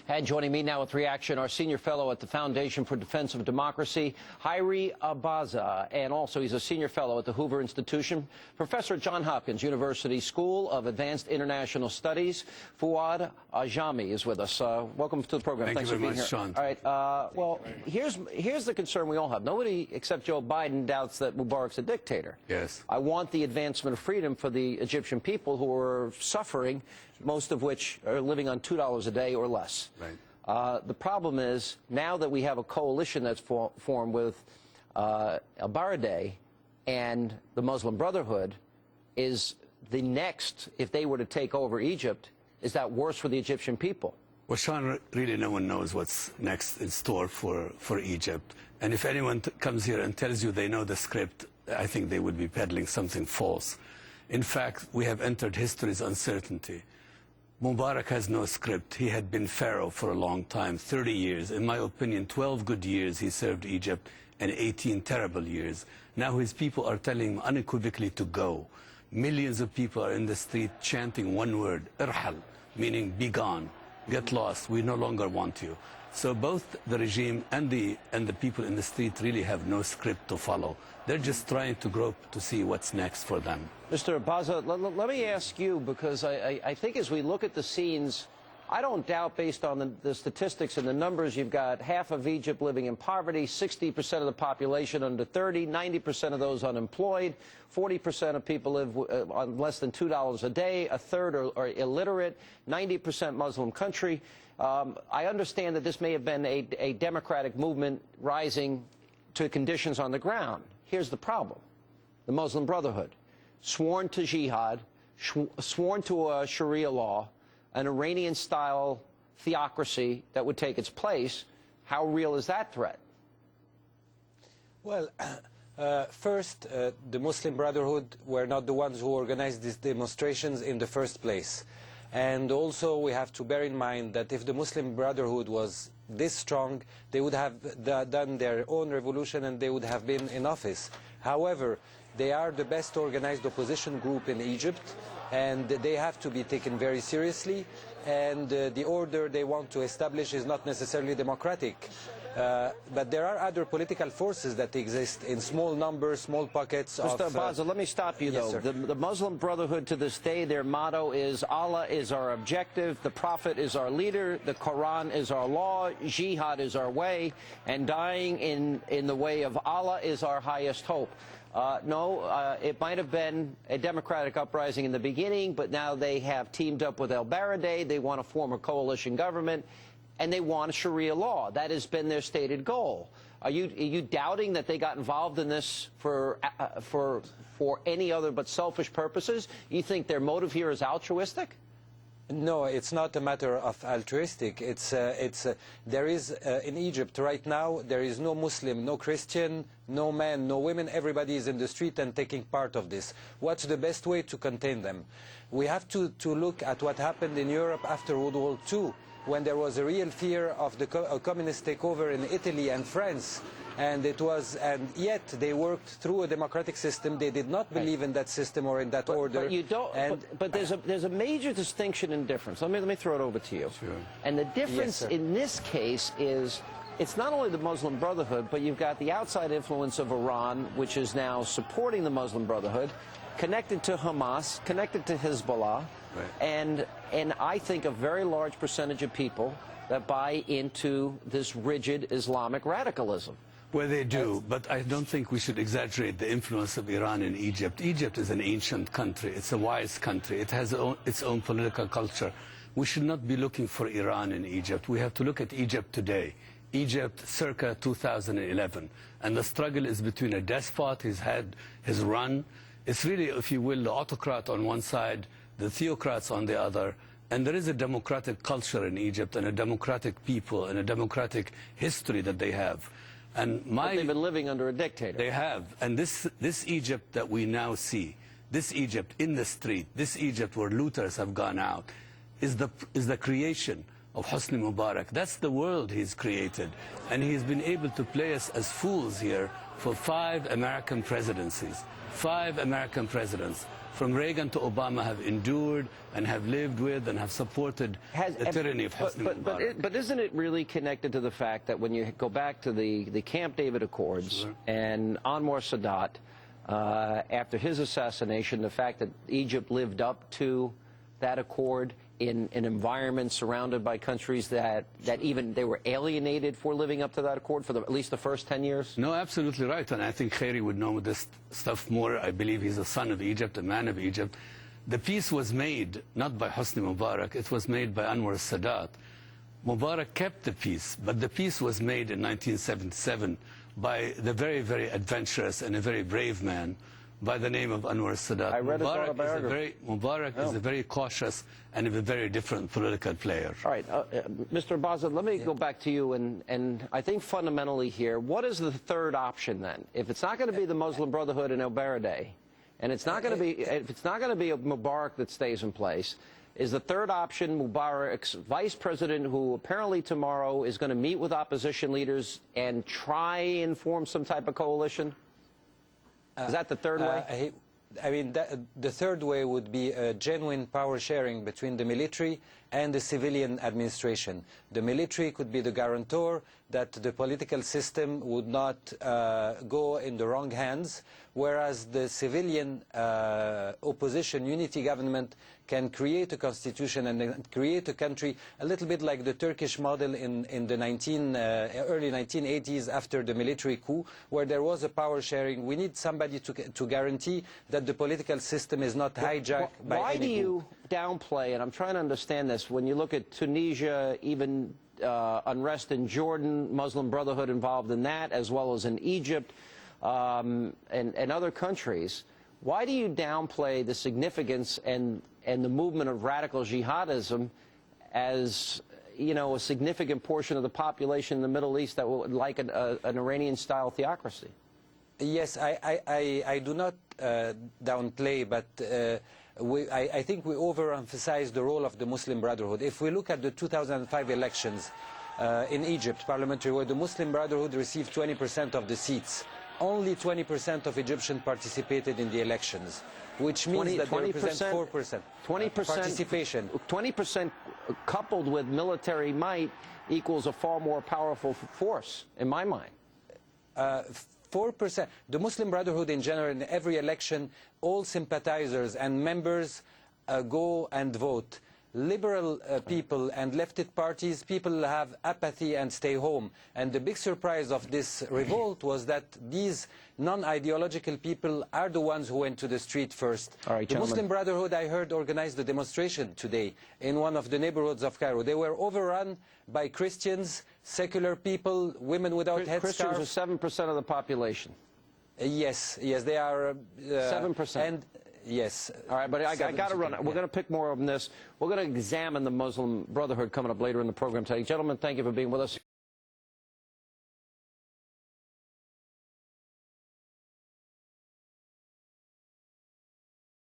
And joining me now with reaction, our senior fellow at the Foundation for Defense of Democracy, Hairi Abaza, and also he's a senior fellow at the Hoover Institution, Professor at Johns Hopkins University School of Advanced International Studies. Fuad Ajami is with us. Welcome to the program. Thanks for being here, Sean. All right. Well, here's the concern we all have. Nobody except Joe Biden doubts that Mubarak's a dictator. Yes. I want the advancement of freedom for the Egyptian people who are suffering, most of which are living on $2 a day or less. Right. The problem is, now that we have a coalition that's formed with al-Baradei and the Muslim Brotherhood, is the next, if they were to take over Egypt, is that worse for the Egyptian people? Well, Sean, really no one knows what's next in store for Egypt. And if anyone comes here and tells you they know the script, I think they would be peddling something false. In fact, we have entered history's uncertainty. Mubarak has no script. He had been pharaoh for a long time, 30 years. In my opinion, 12 good years he served Egypt and 18 terrible years. Now his people are telling him unequivocally to go. Millions of people are in the street chanting one word, irhal, meaning be gone, get lost, we no longer want you. So both the regime and the people in the street really have no script to follow. They're just trying to grope to see what's next for them. Mr. Abaza, let me ask you, because I think as we look at the scenes, I don't doubt, based on the statistics and the numbers, you've got half of Egypt living in poverty, 60% of the population under 30, 90% of those unemployed, 40% of people live on less than $2 a day, a third are illiterate, 90% Muslim country. I understand that this may have been a democratic movement rising to conditions on the ground. Here's the problem. The Muslim Brotherhood, sworn to jihad, sworn to a Sharia law, an Iranian-style theocracy that would take its place. How real is that threat? Well, first, the Muslim Brotherhood were not the ones who organized these demonstrations in the first place. And also we have to bear in mind that if the Muslim Brotherhood was this strong, they would have done their own revolution and they would have been in office. However, they are the best organized opposition group in Egypt, and they have to be taken very seriously, and the order they want to establish is not necessarily democratic. But there are other political forces that exist in small numbers, small pockets of... Mr. Abaza, let me stop you, though. Yes, the Muslim Brotherhood, to this day, their motto is Allah is our objective, the Prophet is our leader, the Quran is our law, jihad is our way, and dying in the way of Allah is our highest hope. It might have been a democratic uprising in the beginning, but now they have teamed up with al-Baradei. They want to form a coalition government, and they want a Sharia law. That has been their stated goal. Are you doubting that they got involved in this for any other but selfish purposes? You think their motive here is altruistic? No, it's not a matter of altruistic. There is in Egypt right now, there is no Muslim, no Christian, no man, no women. Everybody is in the street and taking part of this. What's the best way to contain them? We have to look at what happened in Europe after World War II, when there was a real fear of the communist takeover in Italy and France. And yet they worked through a democratic system. They did not believe in that system or in that order. But you don't. But there's a major distinction and difference. Let me throw it over to you. Sure. And the difference in this case is, it's not only the Muslim Brotherhood, but you've got the outside influence of Iran, which is now supporting the Muslim Brotherhood, connected to Hamas, connected to Hezbollah, right. and I think a very large percentage of people that buy into this rigid Islamic radicalism. Well, they do, but I don't think we should exaggerate the influence of Iran in Egypt. Egypt is an ancient country. It's a wise country. It has its own political culture. We should not be looking for Iran in Egypt. We have to look at Egypt today. Egypt circa 2011. And the struggle is between a despot, he's had his run. It's really, if you will, the autocrat on one side, the theocrats on the other. And there is a democratic culture in Egypt and a democratic people and a democratic history that they have. And but they've been living under a dictator. They have. And this Egypt that we now see, this Egypt in the street, this Egypt where looters have gone out, is the creation of Hosni Mubarak. That's the world he's created. And he's been able to play us as fools here for 5 American presidencies. 5 American presidents, from Reagan to Obama, have endured and have lived with and have supported the tyranny of Hosni Mubarak. But isn't it really connected to the fact that when you go back to the Camp David Accords and Anwar Sadat, after his assassination, the fact that Egypt lived up to that accord in an environment surrounded by countries that even they were alienated for living up to that accord for at least the first 10 years? No, absolutely right. And I think Khairi would know this stuff more. I believe he's a son of Egypt, a man of Egypt. The peace was made not by Hosni Mubarak, it was made by Anwar Sadat. Mubarak kept the peace, but the peace was made in 1977 by the very, very adventurous and a very brave man by the name of Anwar Sadat. I read Mubarak is a very cautious and a very different political player. All right, Mr. Baza, let me go back to you, and I think fundamentally here, what is the third option then? If it's not going to be the Muslim Brotherhood in El Baradei, and it's not going to be, if it's not going to be a Mubarak that stays in place, is the third option Mubarak's vice president, who apparently tomorrow is going to meet with opposition leaders and try and form some type of coalition? Is that the third way? I mean, the third way would be a genuine power sharing between the military and the civilian administration. The military could be the guarantor that the political system would not go in the wrong hands, whereas the civilian opposition unity government can create a constitution and create a country a little bit like the Turkish model in the early 1980s after the military coup, where there was a power sharing. We need somebody to guarantee that the political system is not hijacked by any coup. Why do you downplay, and I'm trying to understand this, when you look at Tunisia, even unrest in Jordan, Muslim Brotherhood involved in that, as well as in Egypt and other countries, why do you downplay the significance and the movement of radical jihadism as, you know, a significant portion of the population in the Middle East that would like an Iranian-style theocracy? Yes, I do not downplay, but I think we overemphasize the role of the Muslim Brotherhood. If we look at the 2005 elections in Egypt, parliamentary, where the Muslim Brotherhood received 20% of the seats, only 20% of Egyptians participated in the elections, which means that they represent 4% 20% participation. 20% coupled with military might equals a far more powerful force, in my mind. 4%. The Muslim Brotherhood in general, in every election, all sympathizers and members go and vote. Liberal people and leftist parties, people have apathy and stay home. And the big surprise of this revolt was that these non-ideological people are the ones who went to the street first. All right, the Muslim Brotherhood, I heard, organized a demonstration today in one of the neighborhoods of Cairo. They were overrun by Christians, secular people, women without headscarves. Christians are 7% of the population. Yes, they are 7%. And yes. All right, but I got to run. We're going to pick more on this. We're going to examine the Muslim Brotherhood coming up later in the program today. Gentlemen, thank you for being with us.